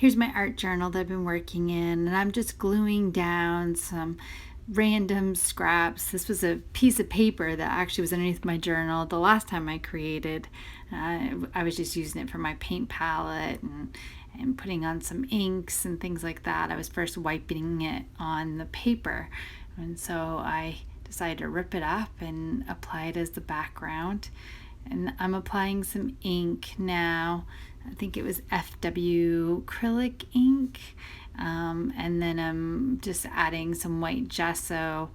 Here's my art journal that I've been working in, and I'm just gluing down some random scraps. This was a piece of paper that actually was underneath my journal the last time I created. I was just using it for my paint palette and putting on some inks and things like that. I was first wiping it on the paper, and so I decided to rip it up and apply it as the background. And I'm applying some ink now. I think it was FW acrylic ink. And then I'm just adding some white gesso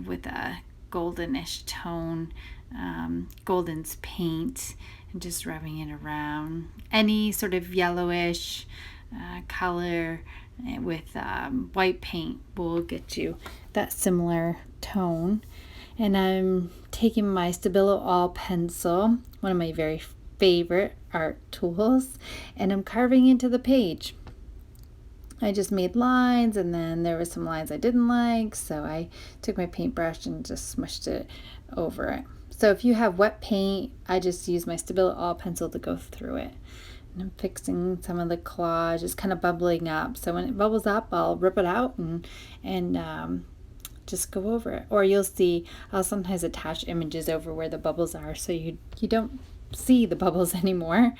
with a goldenish tone, Golden's paint, and just rubbing it around. Any sort of yellowish color with white paint will get you that similar tone. And I'm taking my Stabilo All pencil, one of my very favorite art tools, and I'm carving into the page. I just made lines, and then there were some lines I didn't like, so I took my paintbrush and just smushed it over it. So if you have wet paint, I just use my Stabilo All pencil to go through it. And I'm fixing some of the collage. It's kind of bubbling up, so when it bubbles up, I'll rip it out and just go over it. Or you'll see I'll sometimes attach images over where the bubbles are, so you don't see the bubbles anymore.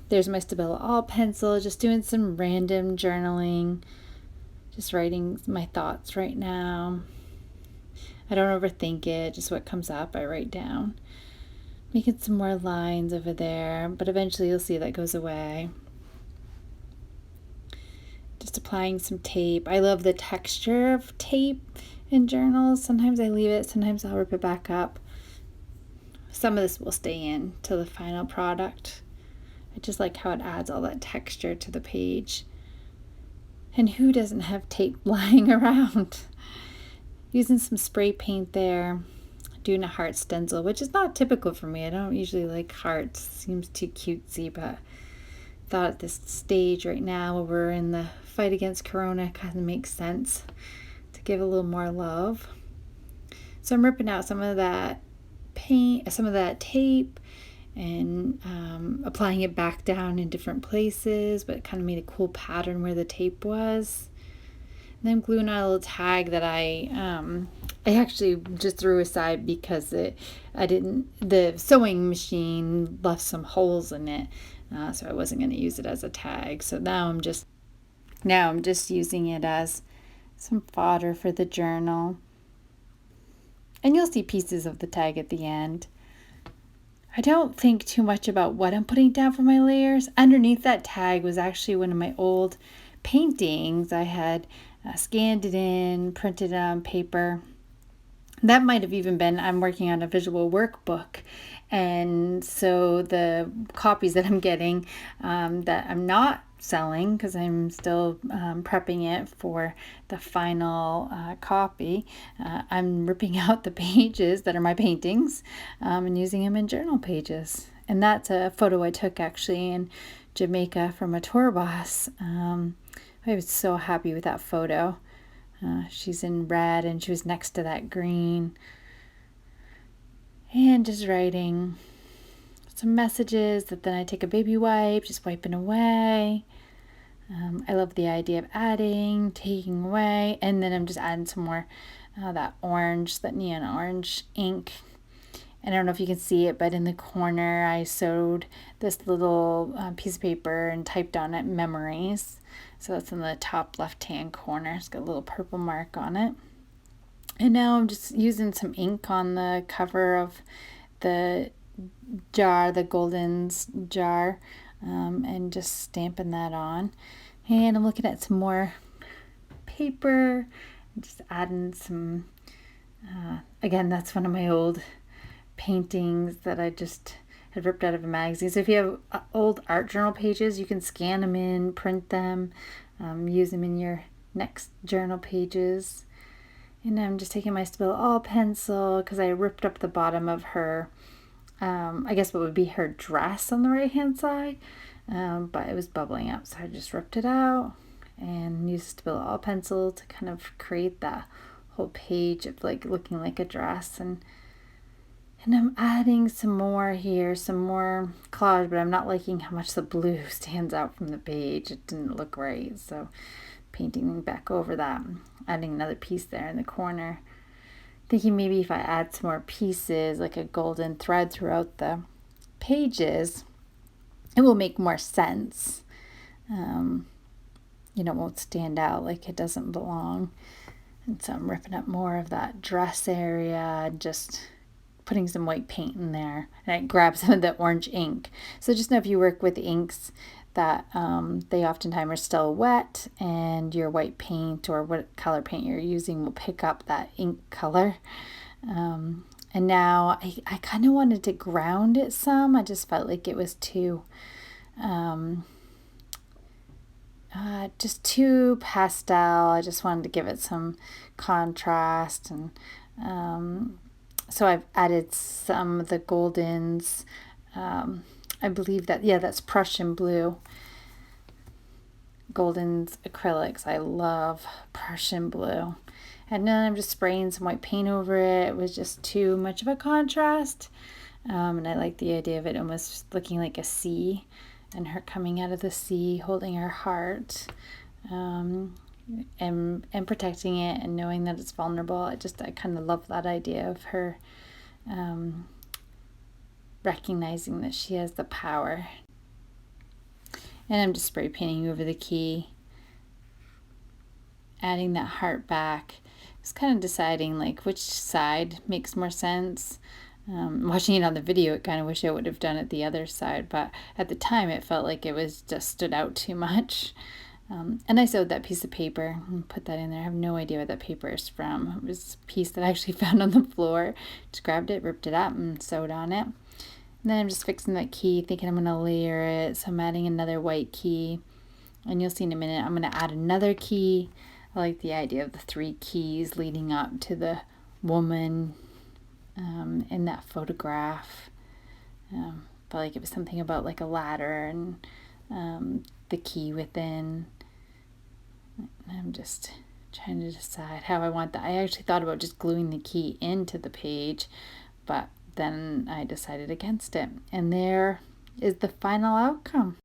There's my Stabilo All pencil, just doing some random journaling, just writing my thoughts right now. I don't overthink it, just what comes up I write down. Making some more lines over there, but eventually you'll see that goes away. Just applying some tape. I love the texture of tape in journals. Sometimes I leave it, sometimes I'll rip it back up. Some of this will stay in till the final product. I just like how it adds all that texture to the page. And who doesn't have tape lying around? Using some spray paint there, doing a heart stencil, which is not typical for me. I don't usually like hearts, seems too cutesy, but thought at this stage right now where we're in the fight against Corona, kind of makes sense to give a little more love. So I'm ripping out some of that paint, some of that tape, and applying it back down in different places, but it kind of made a cool pattern where the tape was. And then I'm gluing on a little tag that I actually just threw aside because the sewing machine left some holes in it, so I wasn't going to use it as a tag. So now I'm just using it as some fodder for the journal. And you'll see pieces of the tag at the end. I don't think too much about what I'm putting down for my layers. Underneath that tag was actually one of my old paintings. I had scanned it in, printed it on paper. That might have even been, I'm working on a visual workbook. And so the copies that I'm getting that I'm not selling because I'm still prepping it for the final copy. I'm ripping out the pages that are my paintings and using them in journal pages. And that's a photo I took actually in Jamaica from a tour bus. I was so happy with that photo. She's in red and she was next to that green. And just writing some messages that then I take a baby wipe, just wiping away. I love the idea of adding, taking away, and then I'm just adding some more that neon orange ink. And I don't know if you can see it, but in the corner I sewed this little piece of paper and typed on it memories. So that's in the top left-hand corner. It's got a little purple mark on it. And now I'm just using some ink on the cover of the jar, the Golden's jar, and just stamping that on. And I'm looking at some more paper, just adding some, again, that's one of my old paintings that I just had ripped out of a magazine. So if you have old art journal pages, you can scan them in, print them, use them in your next journal pages. And I'm just taking my Stabilo All pencil because I ripped up the bottom of her, I guess what would be her dress on the right hand side, but it was bubbling up, so I just ripped it out and used Stabilo All pencil to kind of create that whole page of like looking like a dress. And And I'm adding some more here, some more collage, but I'm not liking how much the blue stands out from the page. It didn't look right, so painting back over that, adding another piece there in the corner. Thinking maybe if I add some more pieces, like a golden thread throughout the pages, it will make more sense. It won't stand out like it doesn't belong. And so I'm ripping up more of that dress area, just putting some white paint in there. And I grab some of the orange ink. So just know if you work with inks that they oftentimes are still wet, and your white paint or what color paint you're using will pick up that ink color. And now I kind of wanted to ground it some. I just felt like it was too just too pastel. I just wanted to give it some contrast, and so I've added some of the goldens. I believe that, yeah, that's Prussian blue. Goldens acrylics. I love Prussian blue. And then I'm just spraying some white paint over it. It was just too much of a contrast. And I like the idea of it almost looking like a sea, and her coming out of the sea holding her heart, and protecting it and knowing that it's vulnerable. I kind of love that idea of her recognizing that she has the power. And I'm just spray painting over the key, adding that heart back. Just kind of deciding like which side makes more sense. Watching it on the video, I kind of wish I would have done it the other side, but at the time it felt like it was just stood out too much. And I sewed that piece of paper and put that in there. I have no idea what that paper is from. It was a piece that I actually found on the floor. Just grabbed it, ripped it up, and sewed on it. And then I'm just fixing that key, thinking I'm going to layer it. So I'm adding another white key. And you'll see in a minute, I'm going to add another key. I like the idea of the 3 keys leading up to the woman in that photograph. But like it was something about like a ladder and the key within. I'm just trying to decide how I want that. I actually thought about just gluing the key into the page, but then I decided against it. And there is the final outcome.